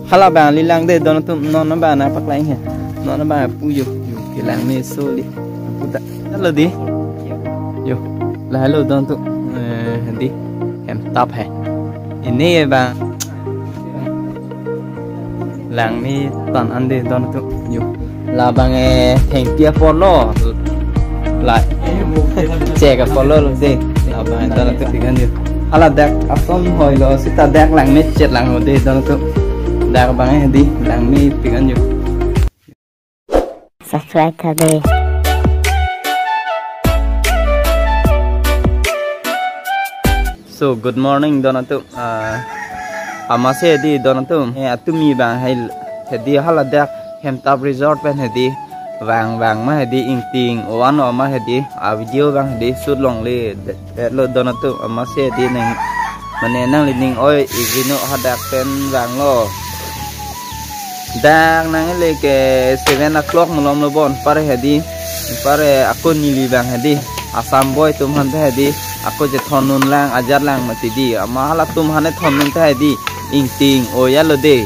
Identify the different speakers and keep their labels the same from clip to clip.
Speaker 1: Hala bang lilang de don tu non ba na pak lain he non ba pu yu ki lang me so li puta hello di yo la hello don tu di em tap he ini ba lang mi tan an de don tu yo la bang theng tia follow lại che ka follow lu de la bang don tu ti kan yo hala dak asom hoi lo sita dak lang me chet lang ho de don tu dak bang di lang mi ti kan yo
Speaker 2: subscribe today.
Speaker 1: So good morning Donato. Amase di Donato. Atumi bang hai di haladak Hemtap Resort pen di vàng ma di ing ting oan o ma di video bang di shoot long le lo Donato amase di neng mane nang lining oi igino hadak pen vàng lo. Dang nang le ke 7 o'clock mulom lo bon pare hedi pare aku nili bang hedi asam boy tum han the hedi aku je thonun lang ajar lang mati di ama hala tum hane thonun the hedi ing ting o ya lo de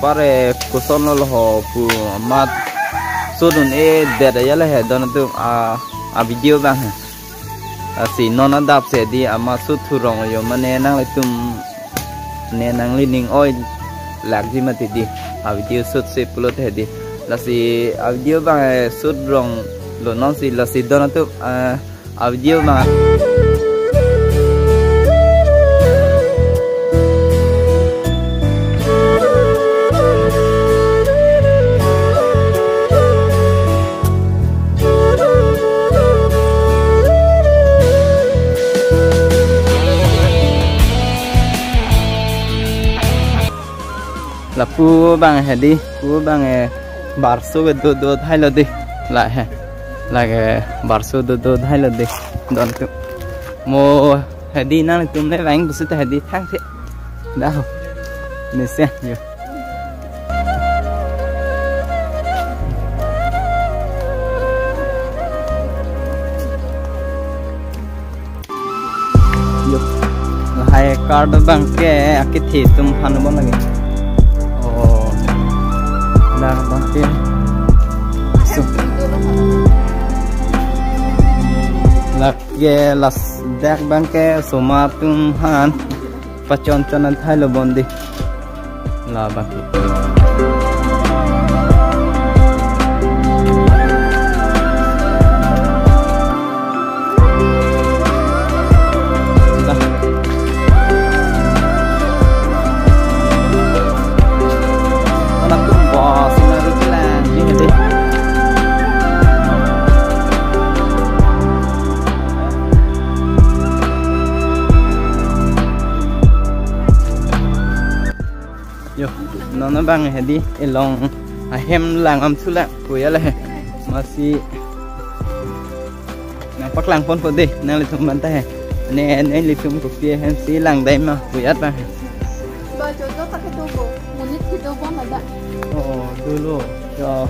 Speaker 1: pare kuson lo ho pu mat sudun e de ya le he don tu a video bang si non adap se di ama su thurong yo mane nang le tum ne nang lining oi lạc gì mà thì đi video shoot se pulot he di la si video bang shoot rong lo non si la si don tu video bang là pu bang he di pu bang barso ke do thai lo di lại he là cái barso do thai lo di don tu mo he di nang tum le vang bu su he di thang thế đâu mình xem nhiều hai card bang ke thi tum han bon lagi là bằng tiền là cái là đẹp bằng cái số mà tum han pachon chanan thay lo bondi là bằng nó bang he di elong hem lang am thula kuya la he masih na pak lang pon pon di na le thum ban ta he ne le thum ko pia hem si lang dai ma kuya ba he
Speaker 3: ba cho ta ke to ko munit ki to ba ma da
Speaker 1: dulu cho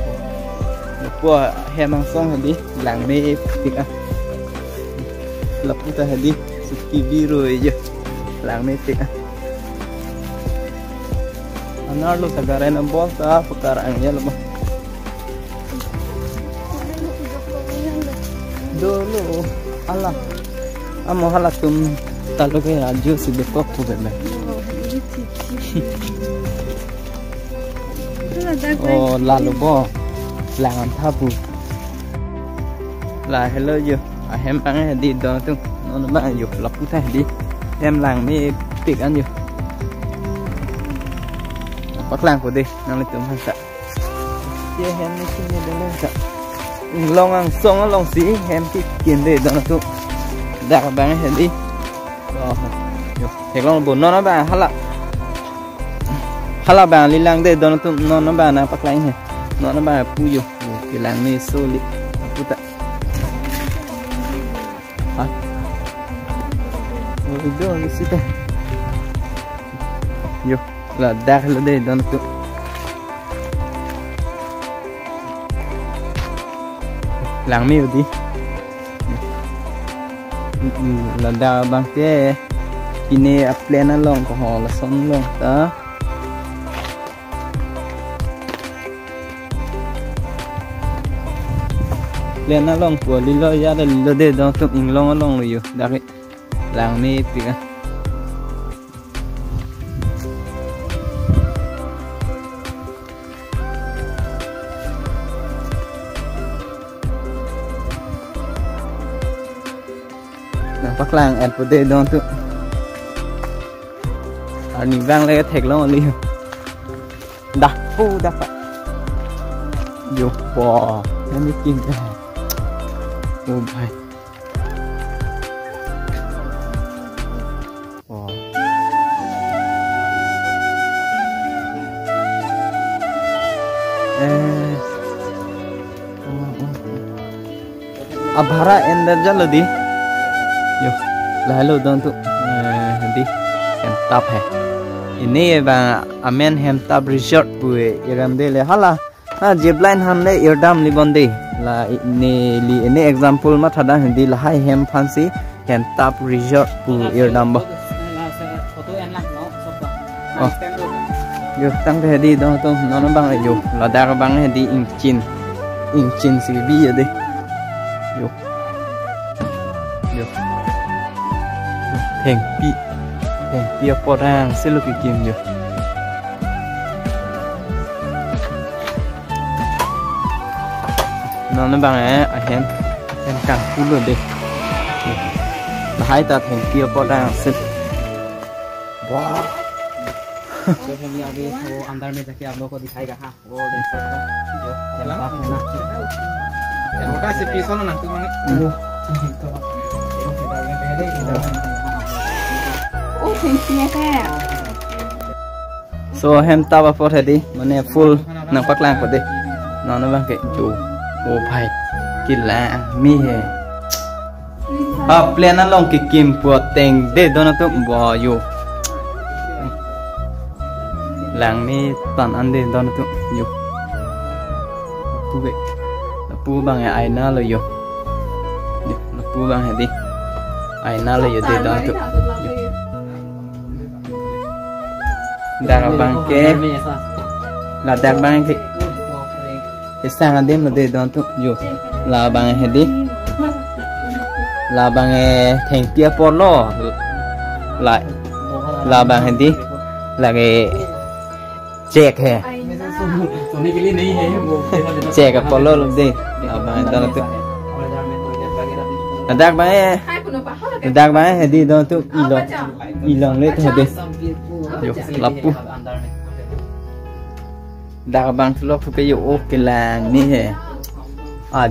Speaker 1: qua hem mang song he di lang me tik a lap ta he di suki biru je lang me tik a Anar lo tagaran ang bolsa pagkaraan niya lo. Dulu Allah amo halatum talo ke ajo si dekok ko be. Oh lalu bo langan thabu. La hello yo hem ang di do tu no ba yo lap ku thai di em lang mi tik an yo bắc lang của đi năng lên tụm hàng sạ chia hem đi xin lên lên sạ long ăn song long xí hem cái kiền để đó là tụ đặt bán hết đi thì long bồn nó bà hala bà li lang để đó là tụ nó bà na bắc lang này nó bà pu yo cái lang này số li puta itu di situ yo là đa là đây đó tụ làng miêu đi là đa bằng cái pine plena long của họ là sống long đó lên nó long của lý lo ra là lo để đó tụi mình long rồi yêu đặc biệt làng mi bị cái bắc làng ăn bữa đây đó tụi mình vang lên cái thạch long liu đặt phu đặt phải vô bò nó mới kim ra ô ભાઈ अब भरा अंदर चलो दी यो लालो दोन तो दी हम तप है ini ba amen hem tab resort pue iram de le hala zipline han le irdam li bonde la ini example ma thada hindi la hai hem fancy hem tab resort pu irdam ba yo tang the di do to no bang la yo la da bang he di in chin si bi ya de yo heng pi dia porang seluki kim yo nó bằng em càng cú luôn đi hai ta thành kia porang sit wow
Speaker 2: तो हम यहाँ भी वो अंदर में जाके आप लोगों को दिखाएगा हाँ वो देखो जो चला ना
Speaker 4: छोटा से पीस वाला ना तुम
Speaker 3: ô thành kia cái
Speaker 1: so hem ta vào phốt đi mane full nang pak lang phốt đi nó bằng cái chủ ô phải kí là mi hè plan nó long cái kim bùa tiền để đó nó tụi bò yo làng mi toàn ăn để đó nó tụi yo pu vậy pu bằng ai na là yo pu bằng đi ai na là yo để đó tụi Darabang ke la darabang ke sang ade made don tu yo la bang hedi la bang theng tia polo lại la bang hedi là cái chèk he
Speaker 4: सोने के लिए नहीं है वो
Speaker 1: chèk cái polo luôn đi la bang don tu darabang hedi don tu ilong le tu hedi yo lapu darabang tu lok pe yo ke lang ni he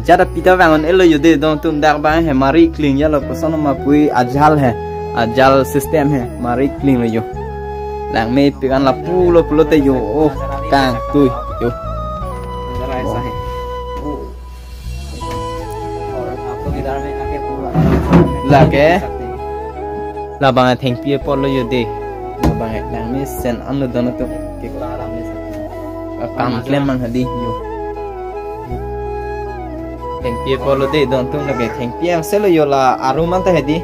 Speaker 1: jada pita wangon elo yo de don tum darabang he mari clean ya lo kosono ma pui ajal system he mari clean lo yo lang me pikan lapu lo pulo te yo kang tu yo
Speaker 2: जरा ऐसा है और आप लोग इधर में आके पूरा
Speaker 1: là cái là bằng thành pia polo yo de là bằng lang me sen an lo don tu ke
Speaker 2: आराम से
Speaker 1: kam klem mang hadi yo thành pia polo de don tu là cái thành pia se lo yo la aroma ta hadi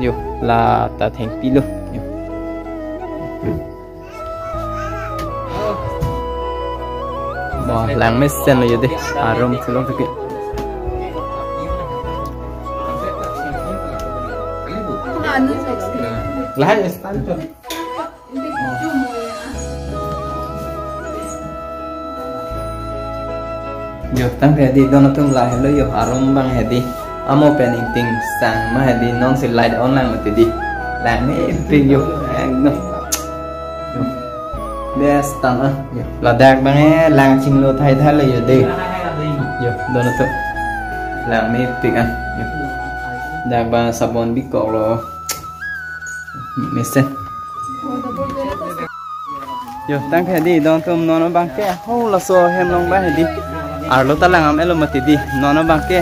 Speaker 1: yo la ta thành pi lo yo bo lang me sen lo yo de arom se lo ta ke
Speaker 4: lah ya standar
Speaker 1: yo tang the di don tu la hello yo arom bang hadi amo painting sang ma hadi non se light online ma di la me pe yo no yo best tan yo la dak bang lang ching lo thai thai lo yo de yo don tu lang me pe an yo dak ba sabon bi ko lo mesen yo tang the di don tum non bang ke ho la so hem long ba hadi ar lo ta langam elo mati di nono bangke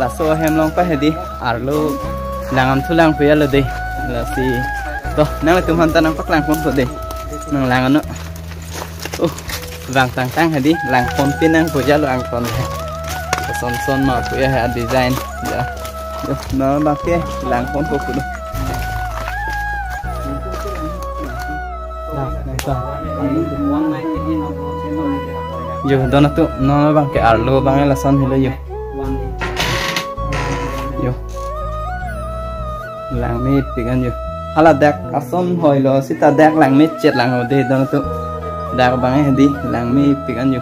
Speaker 1: la so hem long pa hedi ar lo langam thulang pya lo de la si to nang la tum han ta nang pak lang phon ko de nang lang ano vàng tang hedi lang phon pin nang ko ja lo ang kon son ma pya ha design ya yo nono bangke lang phon ko ku yo dono tu no bang ke arlo bang la son hilo yo làng mít thì ăn nhiều hala đẹp asom hồi lo sita đẹp làng mít chết làng hồi đây đó tụ đẹp bằng ấy đi làng mít thì ăn nhiều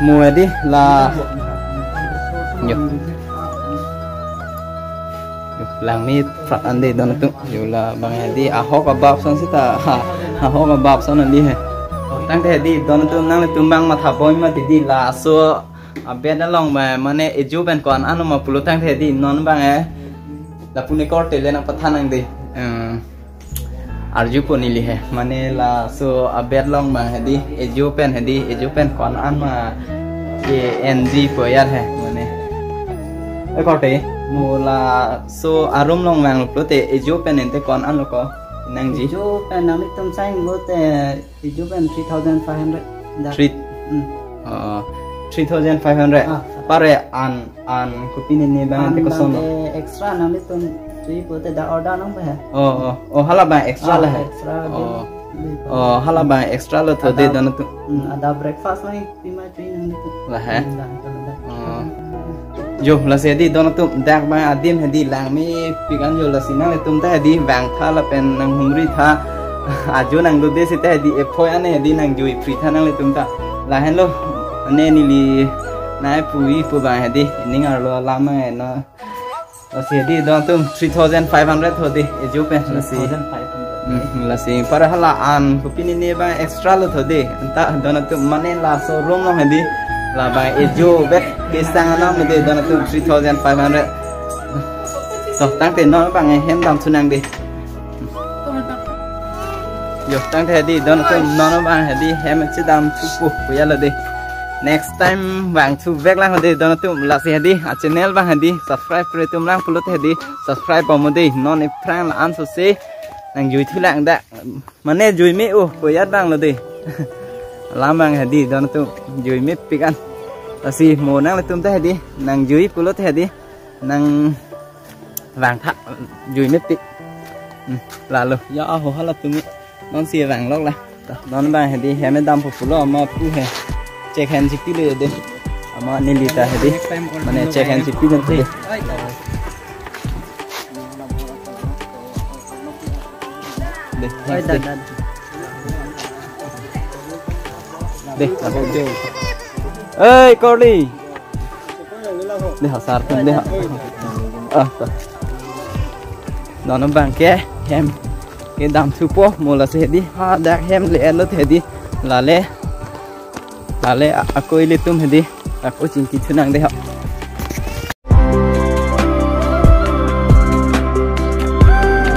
Speaker 1: mùa đi là nhiều làng mít phát ăn đây đó tụ nhiều là bằng ấy đi hok kebab xong sita hok kebab xong là đi hè tăng thế đi đó tụ năng là tụ mang mà thả bôi mà thì đi là số bên đó lòng mà này eju bên còn ăn mà pulu tăng thế đi non bang ấy là punya korte lên apa thanang đi arju pun ini he mane là so bên lòng mà đi eju pen còn ăn mà ng poyar he mane cái korte mu là so arum long mang lúc te eju pen ente còn ăn lo có nang gì
Speaker 2: eju pen nang litum sai mo te eju pen
Speaker 1: 3,500 pare an kupini ni bang te koson
Speaker 2: extra nang litum tui pote da order nang ba
Speaker 1: hala bang extra la hai hala bang extra lo thode dan tu
Speaker 2: ada breakfast lai pima tui nang litum
Speaker 1: la hai yo la se di don tu dak bang adim hedi lang mi pigan yo la sinang le tum ta hedi bang tha la pen nang humri tha aju nang do de se ta hedi e phoi ane hedi nang jui free tha nang le tum ta la hen lo ane ni li nãy pui pui bài đi nín ở lo làm mà nó sẽ đi đó tum 3,500 thôi đi giúp em là gì para hala an kupini ni bài extra lo thôi đi ta đó là tum mana là so room nó đi là bài ejo bet cái sang nó mình đi đó là tum 3,500 so tăng tiền nó bằng ngày hem làm sunang đi yo tăng thế đi đó là tum nó bằng đi hem chỉ làm chupu bây giờ đi next time bang thu vek lang hadi don tu la se hadi channel bang hadi subscribe kre tum lang pulut hadi subscribe pa modi non e prang la an so se nang jui thu lang da mane jui mi u poyat bang lo di lam bang hadi don tu jui mi pikan si mo nang la tum te hadi nang jui pulut hadi nang vàng thak jui mi pik la lo ya ho hala tum non si vàng lok la non bang hadi he me dam pulo ma pu he check hand chip le de ama ne lita he de mane check hand chip jan de de ơi Corly de họ sar de họ nó bằng ke hem cái dam supo mola se di ha dak hem le lo the di la le aku ini tuh hedi aku cinti senang deh.